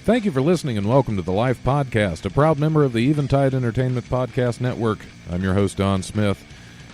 Thank you for listening and welcome to the Life Podcast, a proud member of the Eventide Entertainment Podcast Network. I'm your host, Don Smith.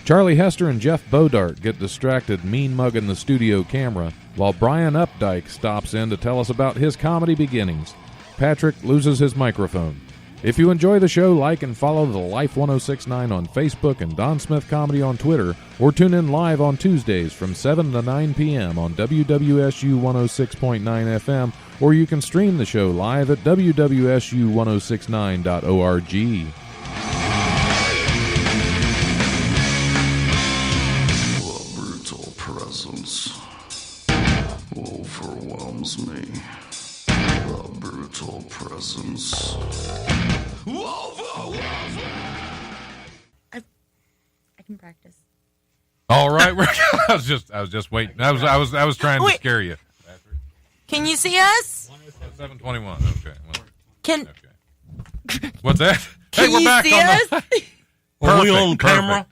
Charlie Hester and Jeff Bodart get distracted mean-mugging the studio camera, while Brian Updike stops in to tell us about his comedy beginnings. Patrick loses his microphone. If you enjoy the show, like and follow the Life 1069 on Facebook and Don Smith Comedy on Twitter, or tune in live on Tuesdays from 7 to 9 p.m. on WWSU 106.9 FM, or you can stream the show live at wwsu1069.org. The brutal presence overwhelms me. The brutal presence overwhelms me. I can practice. All right, I was just waiting. I was trying to scare you. Can you see us? 721. Okay. Well, Can okay. What's that? Can we're you back see on us? Are we on camera?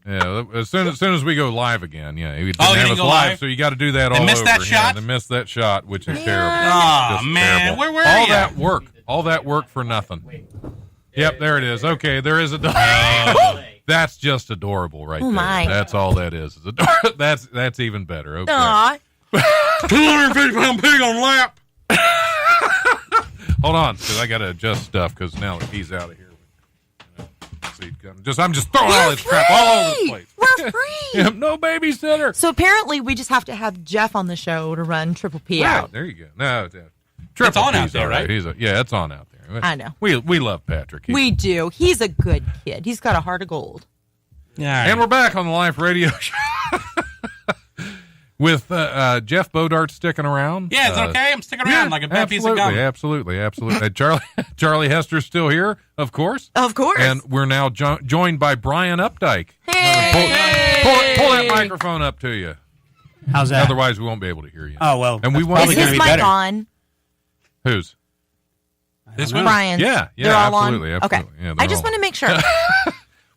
Yeah, as soon as we go live again, yeah. You didn't you have didn't us go live, live? so you got to do that all over. missed that shot? They missed that shot, which is Man. terrible. Oh, Just man. terrible. Where were all you? All that work for nothing. Yep, there it is. Okay, there is a. That's just adorable, right there. My. That's all that is. That's even better. Okay. Aw. 250-pound pig on lap. Hold on, because I got to adjust stuff. Because now that he's out of here. See, I'm just throwing all this crap all over the place. We're free. Yeah, no babysitter. So apparently we just have to have Jeff on the show to run Triple P Right, out. there you go. No, It's on out P's there, all right? Yeah, it's on out there. I know. We love Patrick. We do. He's a good kid. He's got a heart of gold. Yeah. And we're back on the Life Radio Show with Jeff Bodart sticking around. Yeah, it's okay. I'm sticking around like a bad piece of gum. Absolutely. Charlie Hester's still here, of course. Of course. And we're now joined by Brian Updike. Hey! Pull that microphone up to you. How's that? Otherwise, we won't be able to hear you. Oh, well. And we that's want Is probably his gonna be mic better. on? Whose? This know. one? Brian's. Yeah, They're all absolutely, on? absolutely. Okay. Yeah, I they're just all want to make sure.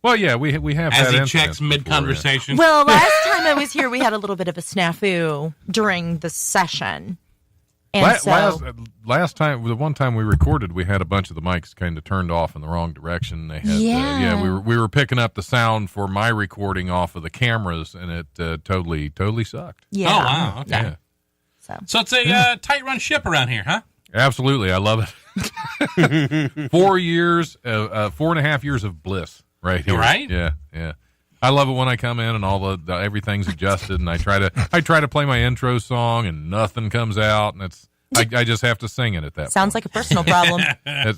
Well, yeah, we have As that he incident checks before, mid-conversation. Well, last time I was here, we had a little bit of a snafu during the session. And Last time, the one time we recorded, we had a bunch of the mics kind of turned off in the wrong direction. They had, Yeah. we were picking up the sound for my recording off of the cameras, and it totally sucked. yeah. Oh, wow. Okay. Yeah, So it's a tight run ship around here, huh? absolutely, I love it. 4 years, 4.5 years of bliss, right here. Right? Yeah. I love it when I come in and all the everything's adjusted, and I try to play my intro song, and nothing comes out, and I just have to sing it at that. Sounds like a personal problem.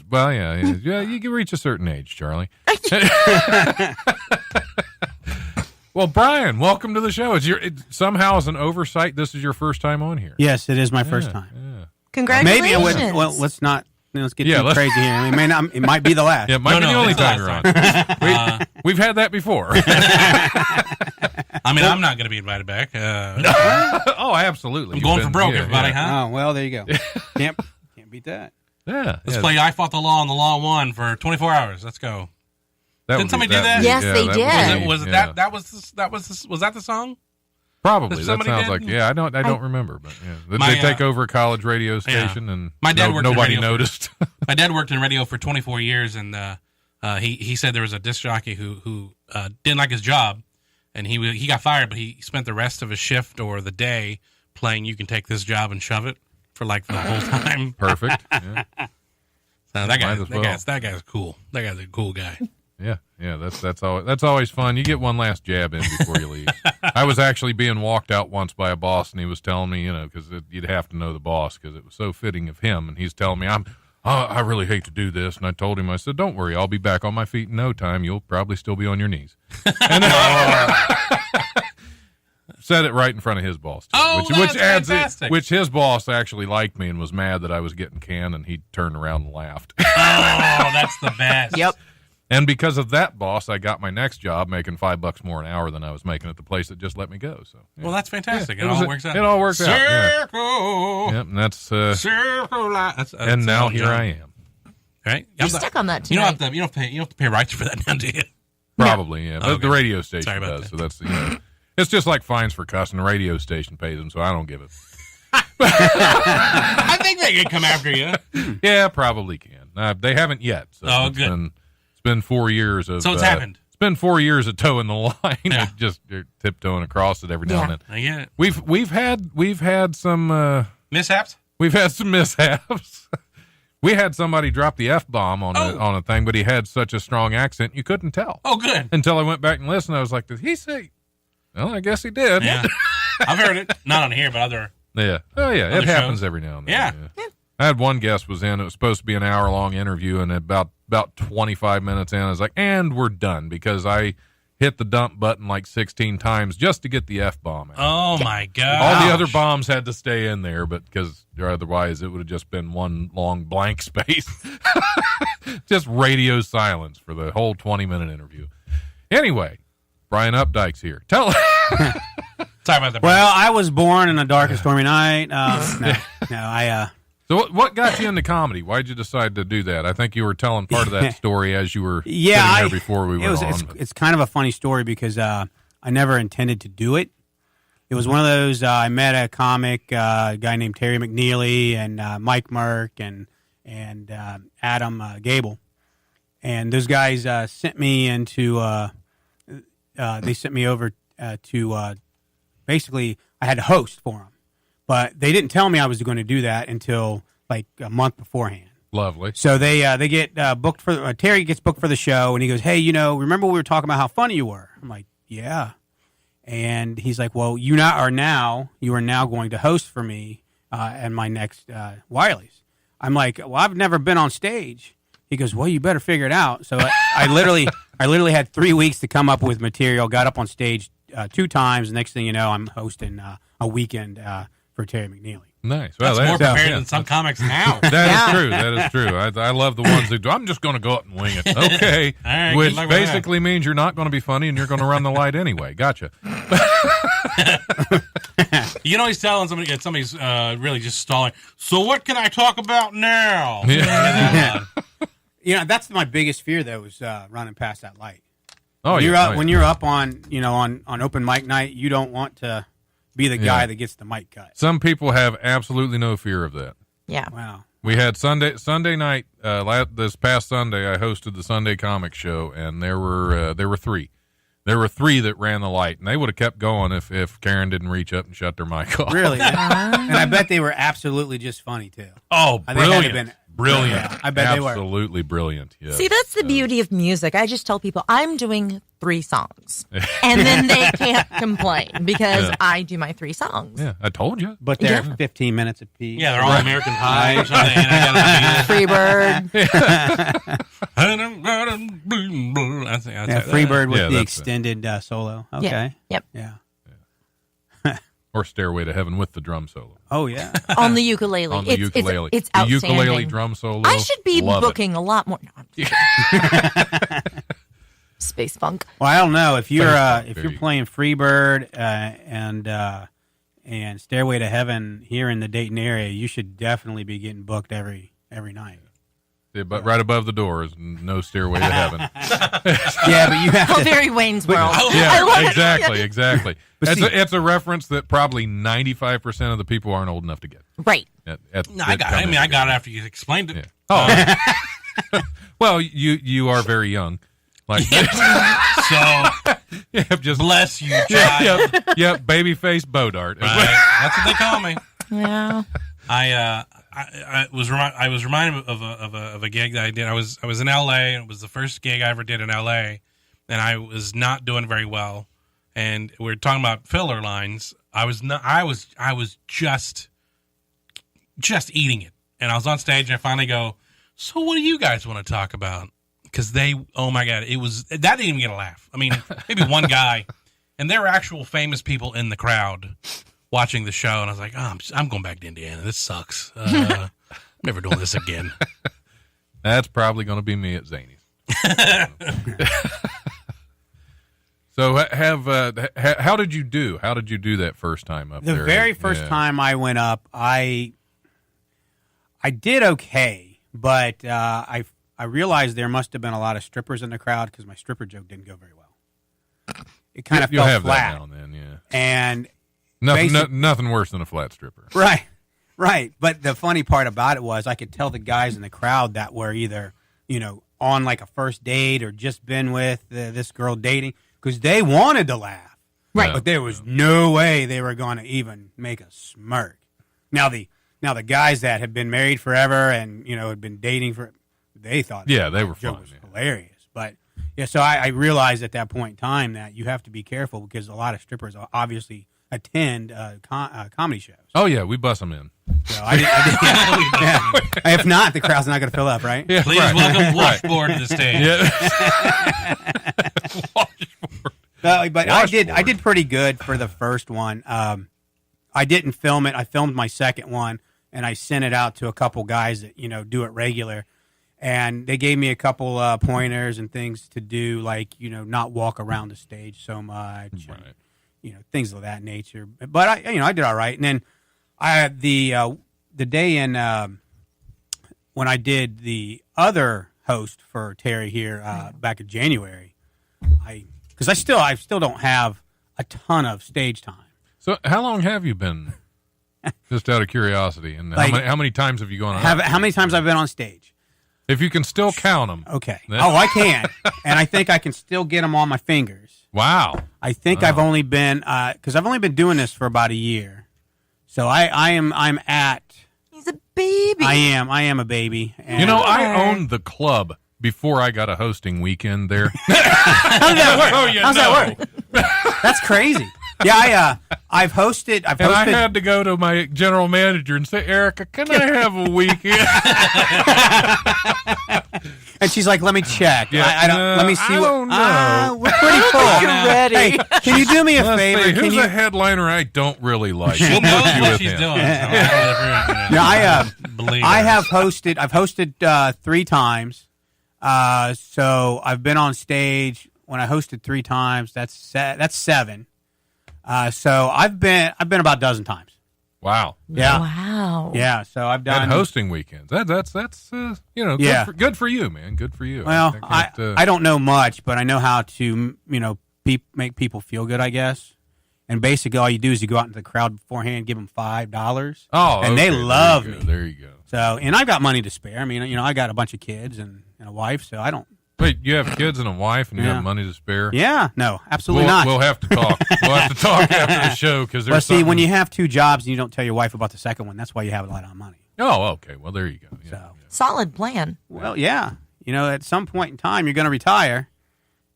Well, yeah. You can reach a certain age, Charlie. Well, Brian, welcome to the show. Somehow, as an oversight, this is your first time on here. Yes, it is my first time. Yeah. Congratulations. Maybe let's not. Let's get too let's- crazy here. It might be the last. Yeah, it might be the only it's the time you're on. last We've had that before. I mean, I'm not going to be invited back. Oh, absolutely. I'm going for broke, everybody, huh? Oh well, there you go. Can't beat that. Yeah. Let's play I Fought the Law and the Law Won for 24 hours. Let's go. Didn't somebody do that? Yes, they did. Was that the song? Probably. Did That somebody sounds did? like, I don't remember, but yeah. My, They take over a college radio station, and My dad worked in nobody radio noticed. My dad worked in radio for 24 years, and he said there was a disc jockey who didn't like his job, and he got fired, but he spent the rest of his shift or the day playing "You Can Take This Job and Shove It" for like the whole time. Perfect. Yeah. So Might as well. that guy's cool. That guy's a cool guy. Yeah, that's always fun. You get one last jab in before you leave. I was actually being walked out once by a boss, and he was telling me, because you'd have to know the boss because it was so fitting of him. And he's telling me, I really hate to do this. And I told him, I said, don't worry, I'll be back on my feet in no time. You'll probably still be on your knees. And said it right in front of his boss, too, Oh, which that's adds fantastic. which his boss actually liked me and was mad that I was getting canned, and he turned around and laughed. Oh, that's the best. Yep. And because of that boss, I got my next job making $5 more an hour than I was making at the place that just let me go. So, yeah. Well, that's fantastic. Yeah, it all works out. It all works out. Yeah. Circle. Yep, and that's Circle. That's and now Elton here John. I am. Right? You're stuck on that You tonight. don't have to pay rights for that now, do you? Probably, yeah. Okay. The radio station Sorry about does. that. So that's it's just like fines for cussing. The radio station pays them, so I don't give it. I think they can come after you. Yeah, probably can. They haven't yet. So Oh, it's good. It's been 4 years of. So it's happened. It's been 4 years of towing the line. Yeah. Just tiptoeing across it every now and then. I get it. We've had some Mishaps? we've had some mishaps. We had somebody drop the F-bomb on a thing, but he had such a strong accent you couldn't tell. Oh, good. Until I went back and listened, I was like, did he say? Well, I guess he did. Yeah. I've heard it. Not on here, but other. Yeah. Oh, yeah. Other It happens shows. every now and then. Yeah. I had one guest was in. It was supposed to be an hour-long interview, and about 25 minutes in, I was like, and we're done, because I hit the dump button like 16 times just to get the F-bomb out. Oh, my God. All the other bombs had to stay in there, but because otherwise it would have just been one long blank space. Just radio silence for the whole 20-minute interview. Anyway, Brian Updike's here. Tell us. Sorry about that. Well, I was born in a dark and stormy night. So what got you into comedy? Why'd you decide to do that? I think you were telling part of that story as you were sitting there before we went on. It's kind of a funny story because I never intended to do it. It was one of those, I met a comic, a guy named Terry McNeely and Mike Merck and Adam Gable. And those guys sent me into, they sent me over to, basically, I had to host for them. But they didn't tell me I was going to do that until like a month beforehand. Lovely. So they get booked for Terry gets booked for the show, and he goes, "Hey, remember we were talking about how funny you were?" I'm like, "Yeah." And he's like, "Well, you are now going to host for me at my next Wiley's." I'm like, "Well, I've never been on stage." He goes, "Well, you better figure it out." So I literally had 3 weeks to come up with material. Got up on stage 2 times. Next thing you know, I'm hosting a weekend for Terry McNeely. Nice. Well, that's more prepared than some comics now. That is true. That is true. I love the ones who do. I'm just going to go up and wing it. Okay. All right, Which basically means you're not going to be funny and you're going to run the light anyway. Gotcha. He's telling somebody's really just stalling. So what can I talk about now? Yeah. That's my biggest fear though is running past that light. Oh, When you're up on on open mic night, you don't want to be the guy that gets the mic cut. Some people have absolutely no fear of that. Yeah. Wow. We had Sunday night. This past Sunday, I hosted the Sunday comic show, and there were 3. There were 3 that ran the light, and they would have kept going if Karen didn't reach up and shut their mic off. Really? And I bet they were absolutely just funny too. Oh, brilliant! Brilliant! Yeah, I bet they were absolutely brilliant. Yeah. See, that's the beauty of music. I just tell people I'm doing 3 songs, and then they can't complain because I do my 3 songs. Yeah, I told you. But they're 15 minutes apiece. Yeah, they're all American Pie or something. And I Freebird. Freebird with the that's extended solo. Okay. Yep. Yeah. Or Stairway to Heaven with the drum solo. Oh yeah. On the ukulele. On the ukulele. It's the outstanding. ukulele drum solo. I should be Love booking a lot more. No, I'm kidding. Space funk. Well, I don't know if you're Very playing Freebird and Stairway to Heaven here in the Dayton area, you should definitely be getting booked every night. Yeah, but right above the door is no Stairway to Heaven. Yeah, but you have Oh, to. very Wayne's World. I Yeah, love exactly, it. exactly. It's a reference that probably 95% of the people aren't old enough to get. Right. I got it after you explained it. Yeah. Oh, well, you are very young. Like So, just bless you, child. yep, babyface Bodart. Right. That's what they call me. Yeah. I was reminded of a gig that I did. I was in L.A. and it was the first gig I ever did in L.A. and I was not doing very well. And we were talking about filler lines. I was just eating it. And I was on stage and I finally go, "So what do you guys want to talk about?" Because oh my God, that didn't even get a laugh. I mean, maybe one guy, and there were actual famous people in the crowd watching the show, and I was like, "Oh, I'm going back to Indiana. This sucks. I'm never doing this again." That's probably going to be me at Zany's. So, how did you do? How did you do that first time up there? The very first time I went up, I did okay, but I realized there must have been a lot of strippers in the crowd because my stripper joke didn't go very well. It kind of You'll fell have flat. that now and then, yeah. And Nothing worse than a flat stripper. right. Right. But the funny part about it was I could tell the guys in the crowd that were either, on like a first date or just been with this girl dating because they wanted to laugh. Right. But there was no way they were going to even make a smirk. Now the guys that had been married forever and, had been dating they thought they were the joke fun, was yeah. hilarious. But, so I realized at that point in time that you have to be careful because a lot of strippers obviously attend comedy shows. Oh, yeah, we bust them in. So I did, yeah. If not, the crowd's not going to fill up, right? Yeah, Please welcome Washboard to the stage. Yeah. But I did pretty good for the first one. I didn't film it. I filmed my second one, and I sent it out to a couple guys that do it regular, and they gave me a couple pointers and things to do, like not walk around the stage so much, Right. and, things of that nature. But I did all right. And then I had the day in when I did the other host for Terry here back in January, because I still don't have a ton of stage time. So how long have you been, just out of curiosity, and how many times have you gone on? How many times I've been on stage? If you can still count them. Okay. I can. And I think I can still get them on my fingers. Wow. I think I've only been, because I've only been doing this for about a year. So I'm at. He's a baby. I am a baby. And I owned the club before I got a hosting weekend there. How does that work? Oh, yeah, How's that work? That's crazy. Yeah, I've hosted. And I had to go to my general manager and say, Erica, can I have a weekend? And she's like, let me check. Yeah, I don't. Let me see I what. don't know. We're pretty full. You're ready. Hey, can you do me a Let's favor? see, Can who's you? a headliner I don't really like? She We'll knows put you what with she's him. doing. Yeah, Believe I her. have hosted. I've hosted 3 times. So I've been on stage. When I hosted 3 times, that's 7. So I've been about a dozen times. Wow. Yeah. Wow. Yeah. So I've done And hosting weekends. That's Yeah. good for you, man. Good for you. Well, I I don't know much, but I know how to make people feel good, I guess. And basically, all you do is you go out into the crowd beforehand, give them $5. Oh, and they okay, love there you me. go, There you go. So, and I've got money to spare. I mean, I got a bunch of kids and a wife, so I don't. Wait, you have kids and a wife, and you Yeah. have money to spare? Yeah, no, absolutely We'll, not. we'll have to talk. We'll have to talk after the show because there's. Well, see, when something- you have 2 jobs and you don't tell your wife about the second one, that's why you have a lot of money. Oh, okay. Well, there you go. Yeah, So. yeah. Solid plan. Well, yeah, at some point in time, you're going to retire,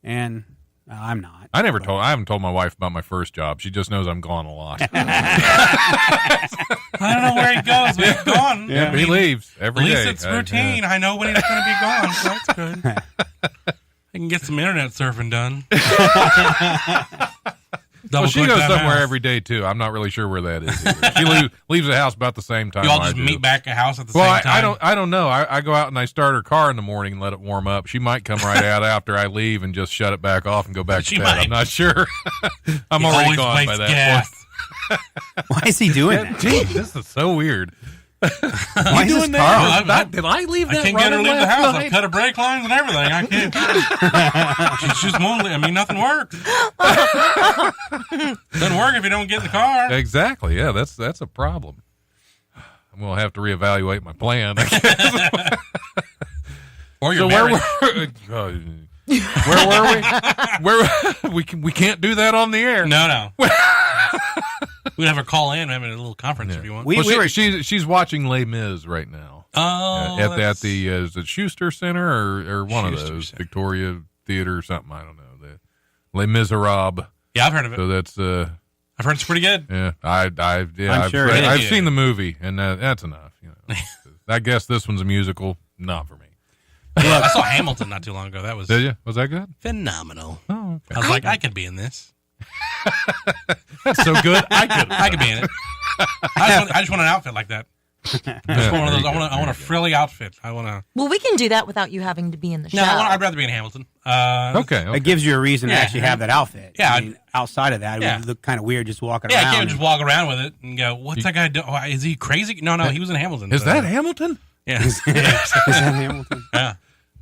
and I'm not. I haven't told my wife about my first job. She just knows I'm gone a lot. I don't know where he goes, but he's gone. Yeah, he leaves every At day. least it's routine. I know when he's going to be gone, so that's good. I can get some internet surfing done. Well, she Double-click goes that somewhere mouse. every day too. I'm not really sure where that is either. She leaves the house about the same time. You all I just do. meet back at house at the Well, same time. I don't know. I go out and I start her car in the morning and let it warm up. She might come right out after I leave and just shut it back off and go back She to bed. might. I'm not sure. I'm He already always gone by wastes that gas. Why is he doing that? point. Gee, this is so weird. Why is this doing Carl? that? Did I leave I that can't get her to running leave the last house. night? I've cut her brake lines and everything. I can't. She's just won't. I mean, nothing works. Doesn't work if you don't get in the car. Exactly. Yeah, that's a problem. I'm gonna have to reevaluate my plan. I guess. Or So you're where married. were we? We can't do that on the air. No. We'd have her call in, having a little conference if you want. She's watching Les Mis right now. Oh, at the is it Schuster Center or one of Schuster those Center. Victoria Theater or something? I don't know. The Les Miserables. yeah, I've heard of it. So that's I've heard it's pretty good. yeah. I've sure it I've is. seen the movie and that's enough. I guess this one's a musical, not for me. I saw Hamilton not too long ago. That was Did you? Was that good? phenomenal. Oh, okay. I was like, I could be in this. That's so good. I could be in it. I just want an outfit like that. I just want one of those. I want a frilly outfit. I want to. Well, we can do that without you having to be in the show. No, I'd rather be in Hamilton. Okay. It gives you a reason to Yeah. actually have that outfit. Yeah, I mean, outside of that, it yeah. would look kind of weird just walking Yeah, I around. can't just walk around with it and go, "What's that guy doing? Oh, is he crazy?" No, he was in Hamilton. Is so- that Hamilton? Yeah. Is that Hamilton? Yeah.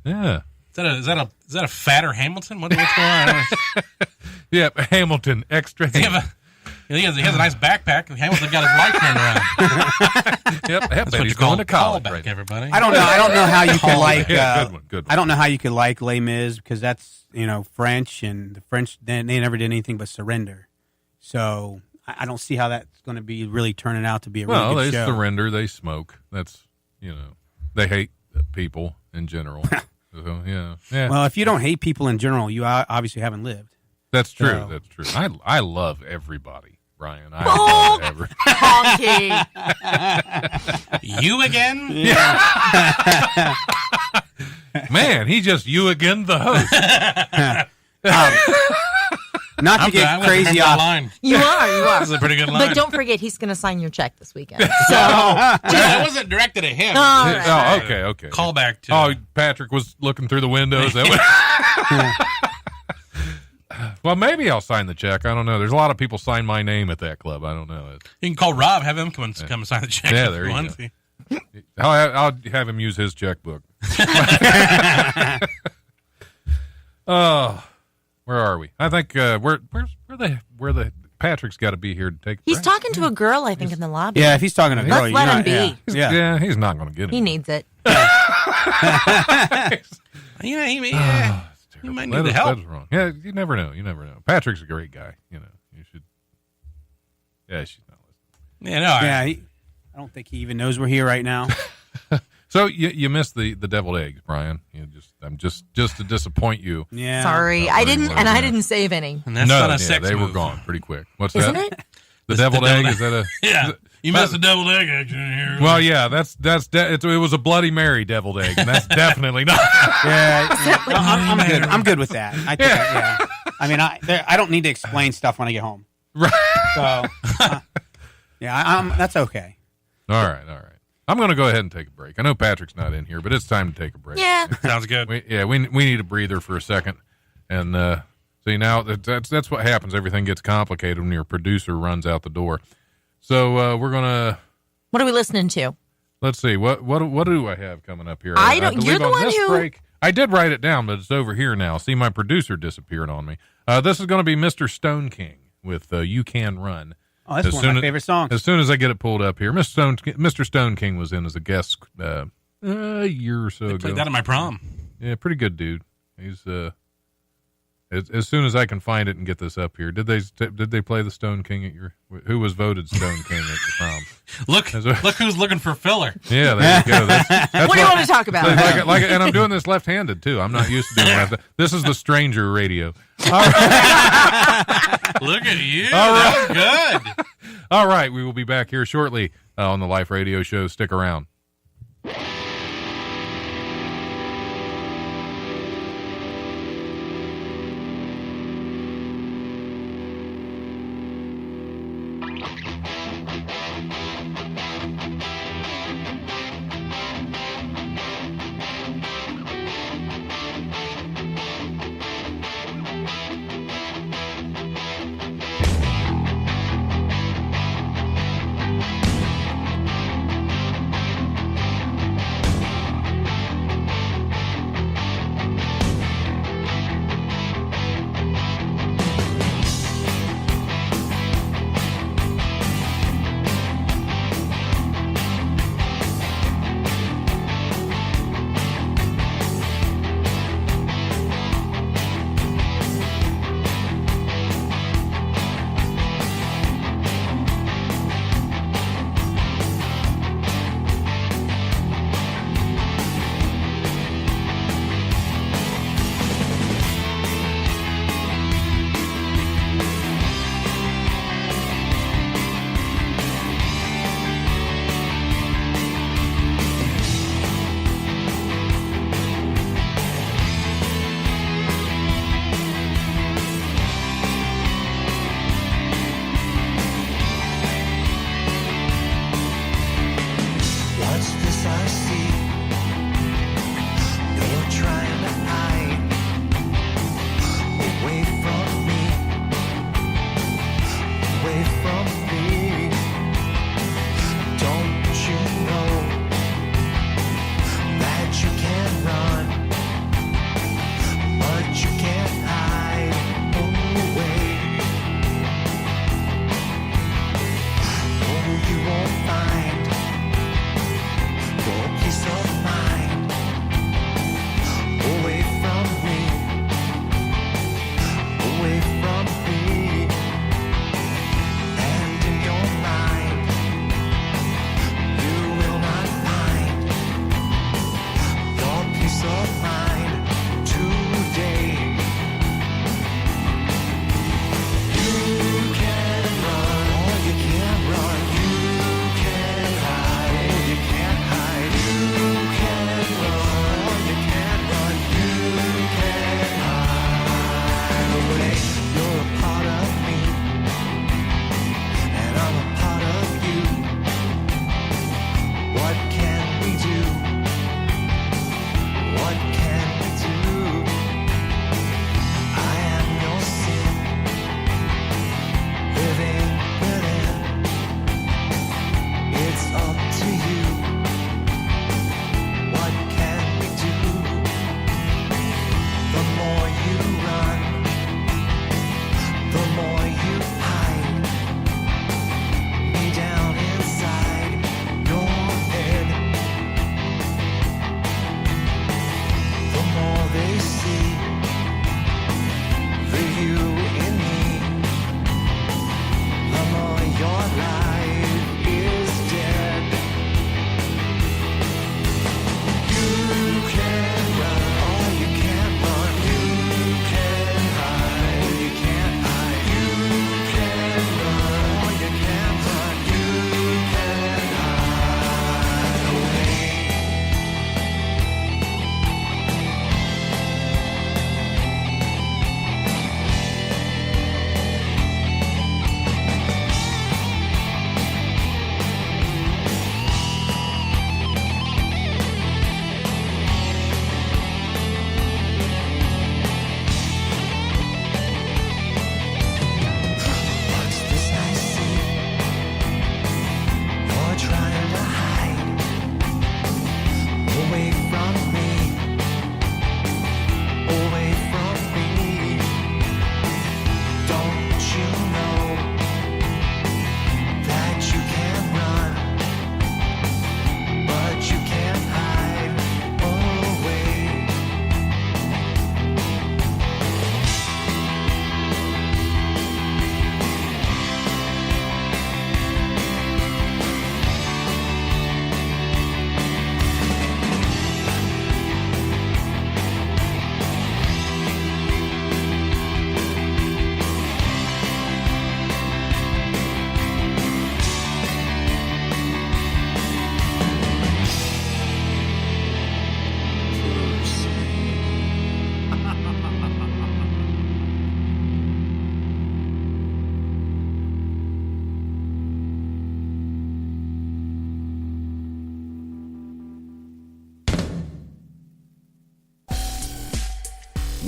Yeah. Is that a fatter Hamilton? What's going on? Yeah, Hamilton extra. Does he have He has a nice backpack. Hamilton got his life turned around. Yep, That's what he's you call going to college. callback, Right? everybody. I don't know how you could like. Yeah, good one. Good one. I don't know how you could like Les Mis because that's French, and the French they never did anything but surrender. So I don't see how that's going to be really turning out to be a really Well, good they show. surrender. They smoke. That's they hate people in general. So, yeah. Well, if you don't hate people in general, you obviously haven't lived. That's true. So- That's true. I love everybody, Brian. I love everybody. Honky. You again? Man, he just you again the host. Not to get I'm crazy that off. line. You are. That's a pretty good line. But don't forget, he's going to sign your check this weekend. So, that wasn't directed at him. all right. Oh, okay. Call back to. Oh, Patrick was looking through the windows. Well, maybe I'll sign the check. I don't know. There's a lot of people sign my name at that club. I don't know. You can call Rob, have him come and sign the check. Yeah, if there you you want. go. I'll have him use his checkbook. Oh, where are we? I think where the Patrick's got to be here to take. He's right? talking to a girl, I think, in the lobby. Yeah, if he's talking to a girl, Let's let him be. Yeah. Yeah, he's not going to get it. He needs it. He might need That the is- help. That's wrong. Yeah, you never know. You never know. Patrick's a great guy. You should. Yeah, she's not listening. Yeah, no. Yeah, I don't think he even knows we're here right now. So you missed the deviled eggs, Brian. I'm just to disappoint you. Yeah. Sorry, Not I very didn't, well, and I yeah. didn't save any. And that's not a yeah, sex they were move. gone pretty quick. What's Isn't that? it? The deviled egg? deviled Is that a? Yeah. You missed the deviled egg action here. Well, yeah, it was a Bloody Mary deviled egg, and that's definitely not. Yeah, I'm good. I'm good with that. I think. Yeah. I mean, I don't need to explain stuff when I get home. Right. So, yeah, that's okay. All right. I'm going to go ahead and take a break. I know Patrick's not in here, but it's time to take a break. Yeah. Sounds good. We need a breather for a second, and see now that's what happens. Everything gets complicated when your producer runs out the door. So we're gonna. What are we listening to? Let's see what do I have coming up here? I don't- believe you're the on one this who- break, I did write it down, but it's over here now. See, my producer disappeared on me. This is going to be Mr. Stone King with "You Can Run." Oh, that's one of my favorite songs. As soon as I get it pulled up here, Mr. Stone King was in as a guest a year or so ago. Played that at my prom. Yeah, pretty good dude. He's as soon as I can find it and get this up here. Did they play the Stone King at your? Who was voted Stone King at your prom? Look who's looking for filler. Yeah, there you go. That's What do you want to talk about? and I'm doing this left-handed too. I'm not used to doing left. This is the stranger radio. Look at you. All That was good. All right, we will be back here shortly on the Life Radio Show. Stick around.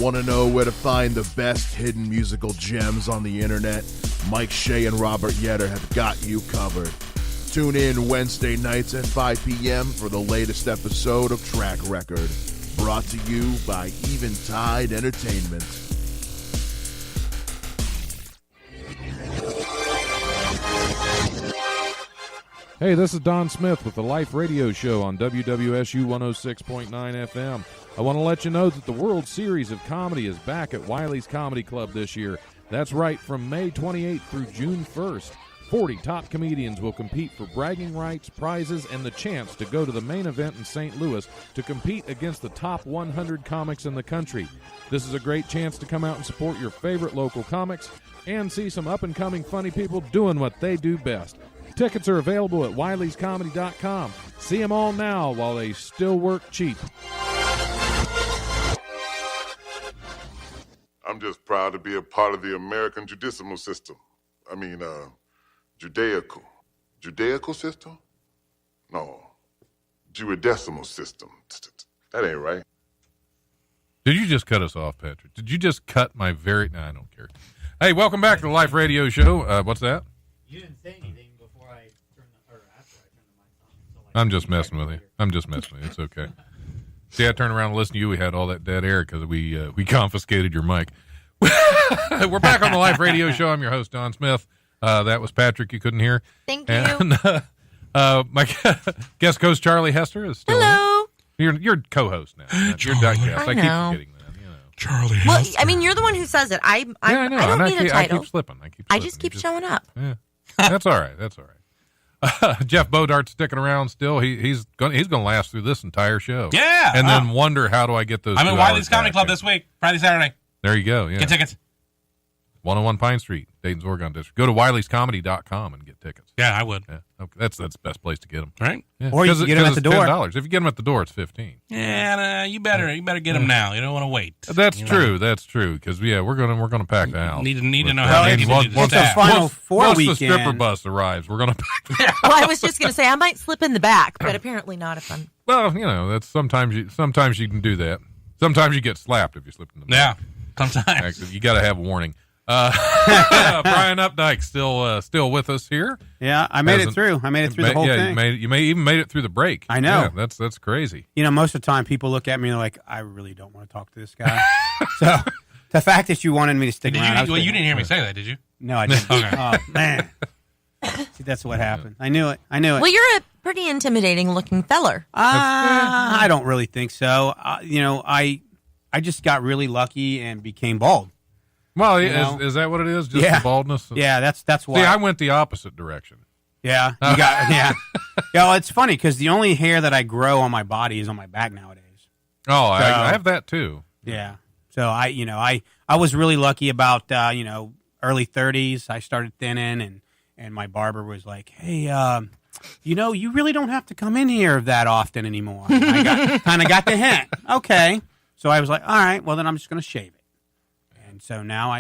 Want to know where to find the best hidden musical gems on the internet? Mike Shea and Robert Yetter have got you covered. Tune in Wednesday nights at 5 p.m. for the latest episode of Track Record, brought to you by Eventide Entertainment. Hey, this is Don Smith with the Life Radio Show on WWSU 106.9 FM. I want to let you know that the World Series of Comedy is back at Wiley's Comedy Club this year. That's right, from May 28th through June 1st. 40 top comedians will compete for bragging rights, prizes, and the chance to go to the main event in St. Louis to compete against the top 100 comics in the country. This is a great chance to come out and support your favorite local comics and see some up-and-coming funny people doing what they do best. Tickets are available at wileyscomedy.com. See them all now while they still work cheap. I'm just proud to be a part of the American judicial system. Judaical system? No, Juridecimal system. That ain't right. Did you just cut us off, Patrick? Did you just cut my very... No, I don't care. Hey, welcome back to the Life Radio Show. What's that? You didn't say anything before I turned the, or after I turned the mic on. So like, I'm just messing with you. It's okay. See, I turned around and listened to you. We had all that dead air because we confiscated your mic. We're back on the Life Radio Show. I'm your host, Don Smith. That was Patrick. You couldn't hear. Thank you. And, my guest host, Charlie Hester, is still Hello. in. You're co-host now. You're that guest. I keep know. forgetting that. You know. Charlie. Well, I mean, you're the one who says it. I know. don't need a title. I keep slipping. I just keep showing up. Yeah. That's all right. Jeff Bodart's sticking around still. He's going to last through this entire show. Yeah. And then wonder, how do I get those? I'm at 2 Wiley's hours Comedy back? Club this week, Friday, Saturday. There you go. Yeah. Get tickets. 101 Pine Street, Dayton's Oregon District. Go to wileyscomedy.com and get tickets. Yeah, I would. Yeah. Okay. That's the best place to get them. Right? Yeah. Or you can get them at the door. $10. If you get them at the door, it's $15. Yeah, you better get them now. You don't want to wait. That's You true. know? That's true. Because we're gonna pack the house. Need to know Well, how many once- people need to once staff. Final Four once the weekend. stripper bus arrives, we're gonna pack the house. Well, I was just going to say I might slip in the back, but apparently not if I'm. Well, that's sometimes you can do that. Sometimes you get slapped if you slip in the back. Yeah, sometimes. Actually, you got to have a warning. Brian Updike still with us here. Yeah, I made it through. I made it through the whole thing. You even made it through the break. I know. Yeah, that's crazy. You know, most of the time people look at me and they're like, I really don't want to talk to this guy. So the fact that you wanted me to stick around. You didn't hear me say that, did you? No, I didn't. Okay. Oh, man. See, that's what happened. I knew it. Well, you're a pretty intimidating looking feller. I don't really think so. I just got really lucky and became bald. Well, You is that what it is? Just Yeah. the baldness? Yeah, that's why. See, I went the opposite direction. Yeah, you got yeah. Yeah, well, it's funny because the only hair that I grow on my body is on my back nowadays. Oh, So- I have that too. Yeah. So I was really lucky about early 30s. I started thinning, and my barber was like, "Hey, you really don't have to come in here that often anymore." I kind of got the hint. Okay. So I was like, "All right, well then I'm just going to shave it." And so now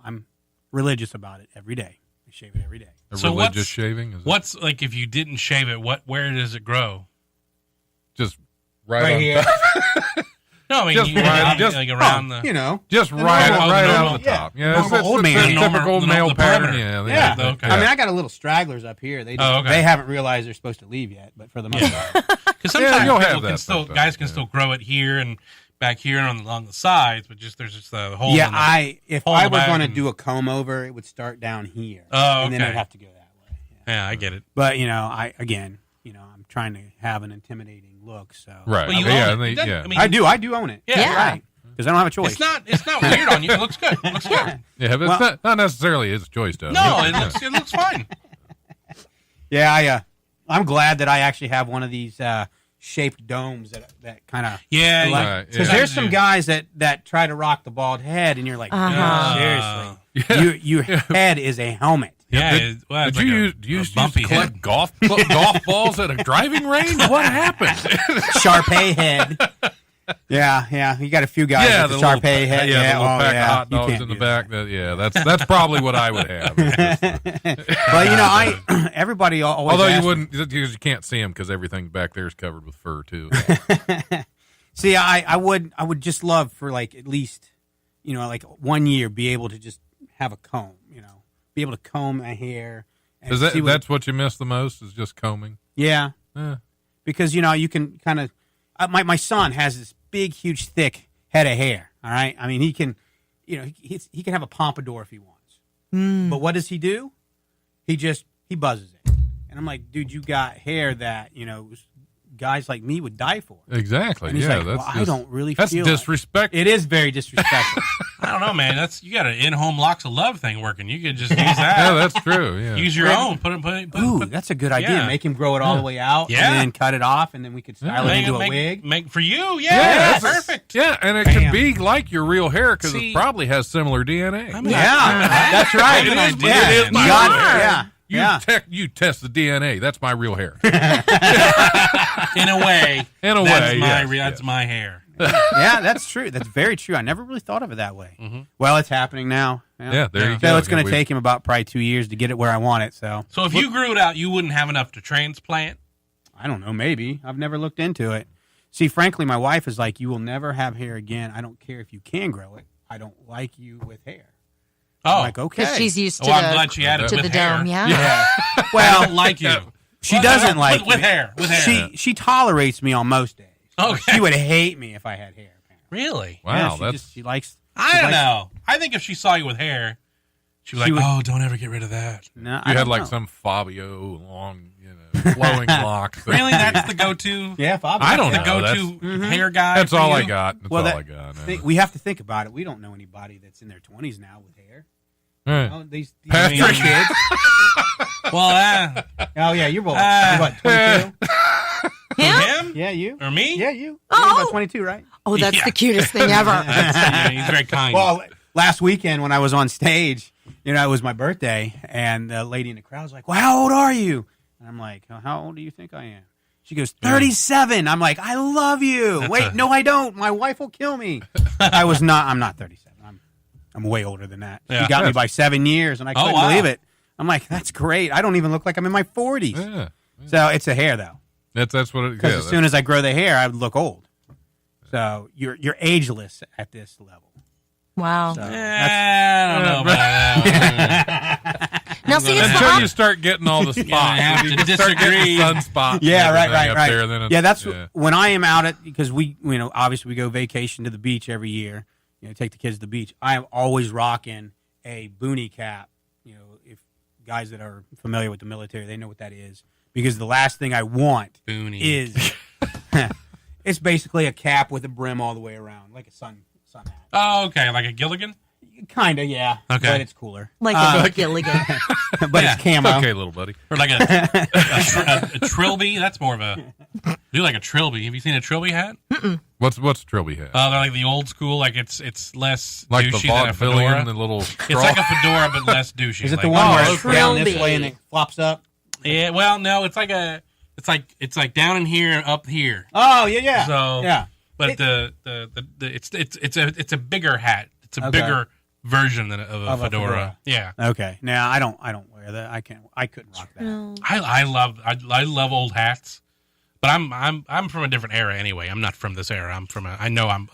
I'm religious about it every day. I shave it every day. So Religious shaving? Is it What's like if you didn't shave it? Where does it grow? just right on here. No, I mean Just like around the. Just The right normal- out of the yeah, top. Yeah, normal it's old the man. typical The male the pattern. perimeter. Yeah. Okay. I mean, I got a little stragglers up here. They Oh, okay. they haven't realized they're supposed to leave yet, but for the most part. Because sometimes you'll have people that can still sometimes, guys can yeah. still grow it here and back here and on the sides, but there's just a hole. Yeah, in the, if hole in I the was back going to and- do a comb over, it would start down here. Oh, And then okay. it'd have to go that way. Yeah. Yeah, I get it. But, I'm trying to have an intimidating look, so. Right. Well, you yeah, own it. and It doesn't- yeah. I mean, I do own it. Yeah. You're right. Because I don't have a choice. It's not weird on you. It looks good. It looks good. Yeah, but Well- it's not necessarily his choice, though. No, it looks fine. Yeah, I'm glad that I actually have one of these shaped domes that kind of. Yeah, Right, Because yeah. there's some guys that try to rock the bald head, and you're like, Uh-huh. dude, seriously, your head is a helmet. Yeah. Did it's you like use do you a used to bumpy collect head. golf balls at a driving range? What happened? Sharpay head. Yeah. You got a few guys with the little Sharpay pa- head. Yeah, the little pack of hot You dogs can't in the do back. that. That's probably what I would have. But everybody always. Although you asks me- wouldn't, because you can't see them because everything back there is covered with fur too. See, I would just love for like at least, like 1 year be able to just have a comb, be able to comb my hair. And Is that's what you miss the most is just combing? Yeah. Yeah. Because, you can kind of, my son has this big, huge, thick head of hair. All right. I mean, he can, he can have a pompadour if he wants. But what does he do? He buzzes it. And I'm like, dude, you got hair that, guys like me would die for. Exactly. And he's yeah. like, That's well, I don't really feel That's disrespect. It is very disrespectful. I don't know, man. You got an in-home locks of love thing working. You could just use that. Yeah, that's true. Yeah. Use your own. Ooh, that's a good idea. Yeah. Make him grow it all the way out, Yeah. and then cut it off, and then we could style it into a wig. Make for you. Yeah, Yeah, that's perfect. Yeah, and it Bam. could be like your real hair because See- it probably has similar DNA. That's right. It is Yeah. it is You my got hair. it. Yeah. You Yeah. you test the DNA. That's my real hair. In a way. In a that's way, my yes, that's my hair. Yeah, that's true. That's very true. I never really thought of it that way. Well, it's happening now. Yeah, there you go. So it's going to We- take him about probably 2 years to get it where I want it. So So if you grew it out, you wouldn't have enough to transplant. I don't know. Maybe I've never looked into it. See, frankly, my wife is like, "You will never have hair again. I don't care if you can grow it. I don't like you with hair." Oh, I'm like, okay. Because she's used to, well, I'm glad she added to with the hair. dome. Yeah. Yeah. I Well, don't like you. she Well, doesn't no, like with me. hair. With hair. She tolerates me on most days. Okay. She would hate me if I had hair. Apparently. Really? Wow, Yeah, that's she likes. I she don't likes- know. I think if she saw you with hair, she'd be She like, would- "Oh, don't ever get rid of that." No, you I had don't like know. some Fabio long, flowing locks. Really, that's the go-to. Yeah, Bob. I don't The know. go-to hair guy. That's for all you? I got. That's Well, all that- I got. We have to think about it. We don't know anybody that's in their 20s now with hair. Right. Oh, these Patrick. young kids. Well, Oh yeah, you're what 22? him Yeah, you. or me? Yeah, you. Oh. You're about 22, right? Oh, that's Yeah. the cutest thing ever. Yeah, he's very kind. Well, last weekend when I was on stage, it was my birthday, and the lady in the crowd was like, "Well, how old are you?" And I'm like, "How old do you think I am?" She goes, 37. I'm like, "I love you." Wait, no, I don't. My wife will kill me. I'm not 37. I'm way older than that. Yeah. She got me by 7 years, and I couldn't wow. believe it. I'm like, "That's great. I don't even look like I'm in my 40s." Yeah. So it's a hair though, That's what it is. because as soon as I grow the hair, I would look old. So you're ageless at this level. Wow. So I don't know about that. Now, see, it's the until you start getting all the spots, I have you to just start getting disagree. sunspots. and Yeah, right, everything up right. There, then Yeah, that's yeah. when I am out at, because we, obviously we go vacation to the beach every year. Take the kids to the beach. I am always rocking a boonie cap. If guys that are familiar with the military, they know what that is. Because the last thing I want Boonie. is it's basically a cap with a brim all the way around, like a sun hat. Oh, okay, like a Gilligan. Kinda, yeah. Okay. But it's cooler. like a Gilligan. But it's camo. Okay, little buddy. Or like a trilby. That's more of a. Do like a trilby. Have you seen a trilby hat? What's Trilby hat? They're like the old school. Like it's less Like the douchey than a fedora. vaudevillian, the little It's straw. like a fedora but less douchey. Is it like, the one where oh, it's down this Trilby. way and it flops up? Yeah. Well, no. It's like down in here and up here. Oh, yeah. So yeah. But it's a bigger hat. It's a Okay. bigger version of a Of a fedora. fedora. Yeah. Okay. Now I don't wear that. I couldn't rock that. No. I love old hats, but I'm from a different era anyway. I'm not from this era. I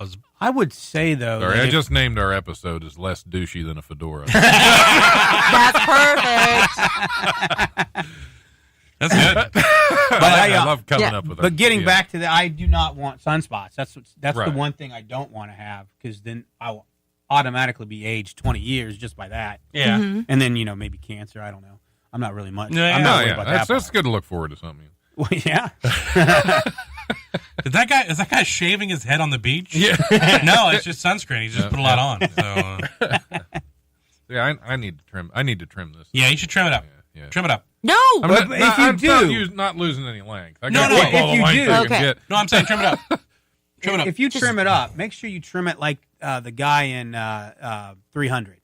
was I would say though. Sorry, that I if- just named our episode as less douchey than a fedora. That's perfect. that's good. I love coming yeah. up with. But getting yeah. back to that, I do not want sunspots. That's Right. the one thing I don't want to have, because then I will automatically be aged 20 years just by that. Yeah. And then maybe cancer. I don't know. I'm not really much. Yeah, I'm No, not worried yeah, about that's that. good to look forward to something. Well, yeah. Is that guy shaving his head on the beach? Yeah, No, it's just sunscreen. He's just put a lot on. So yeah. I need to trim. I need to trim this. yeah, you should trim it up. Yeah. Trim it up. No. I'm But not, if you do- not losing any length. I No, got no, all the if you length do- I can Okay. get. No, I'm saying trim it up. Trim it up. If you trim it up, make sure you trim it like the guy in 300.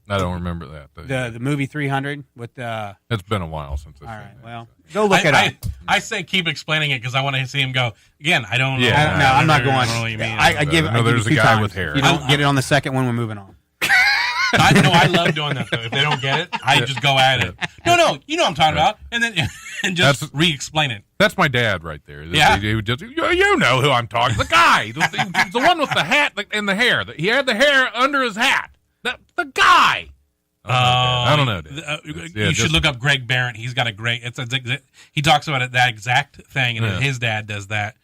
I don't remember that. The movie 300 with It's been a while since. I've all seen right, that, well, so. go look it up. I say keep explaining it because I want to see him go again. I don't know. Yeah. No, I'm not I going. don't know what you mean. I give. No, I give there's you a 2 guy times. with hair. If you don't get it on the second one, we're moving on. I love doing that though. If they don't get it, I just go at it. No, you know what I'm talking about. And then and just re-explain it. That's my dad right there. Yeah. He would just, you know who I'm talking. The guy, the one with the hat and the hair. He had the hair under his hat. The guy. I don't know. You should look up Greg Barrett. He's got a great. He talks about it that exact thing, and his dad does that.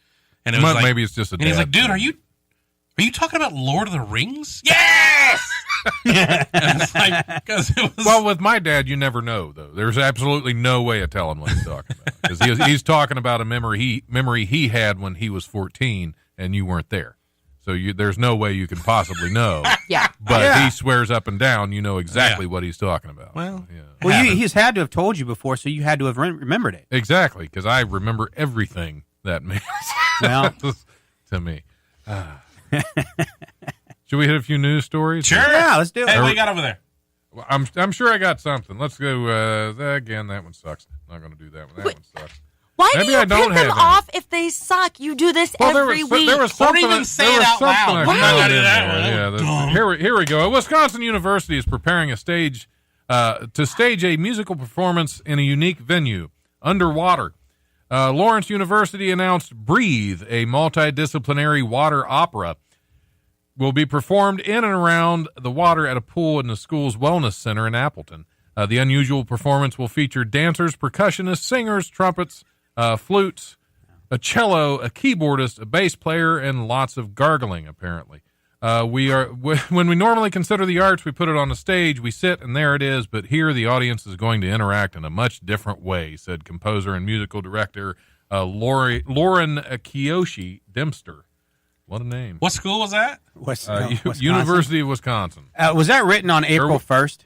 And it was like, maybe it's just a. And he's like, dude, are you talking about Lord of the Rings? Yes. And it's like, because it was. Well, with my dad, you never know though. There's absolutely no way of telling what he's talking about because he's talking about a memory he had when he was 14 and you weren't there. So there's no way you can possibly know. Yeah. But he swears up and down you know exactly what he's talking about. Well, he's had to have told you before, so you had to have remembered it. Exactly, because I remember everything that means well, to me. Should we hit a few news stories? Sure. Yeah, let's do it. Hey, what you got over there? Well, I'm sure I got something. Let's go. Again, that one sucks. Not going to do that one. That one sucks. Why Maybe do you I don't pick them have off if they suck? You do this every week. There was Or something, even say there it was out something loud. I Why found not do in that there. one? Yeah, here we go. Wisconsin University is preparing a stage to stage a musical performance in a unique venue underwater. Lawrence University announced Breathe, a multidisciplinary water opera, will be performed in and around the water at a pool in the school's wellness center in Appleton. The unusual performance will feature dancers, percussionists, singers, trumpets, flutes, a cello, a keyboardist, a bass player, and lots of gargling, apparently. When we normally consider the arts, we put it on the stage, we sit, and there it is, but here the audience is going to interact in a much different way, said composer and musical director Lauren Kiyoshi Dempster. What a name. What school was that? University of Wisconsin. Was that written on April 1st?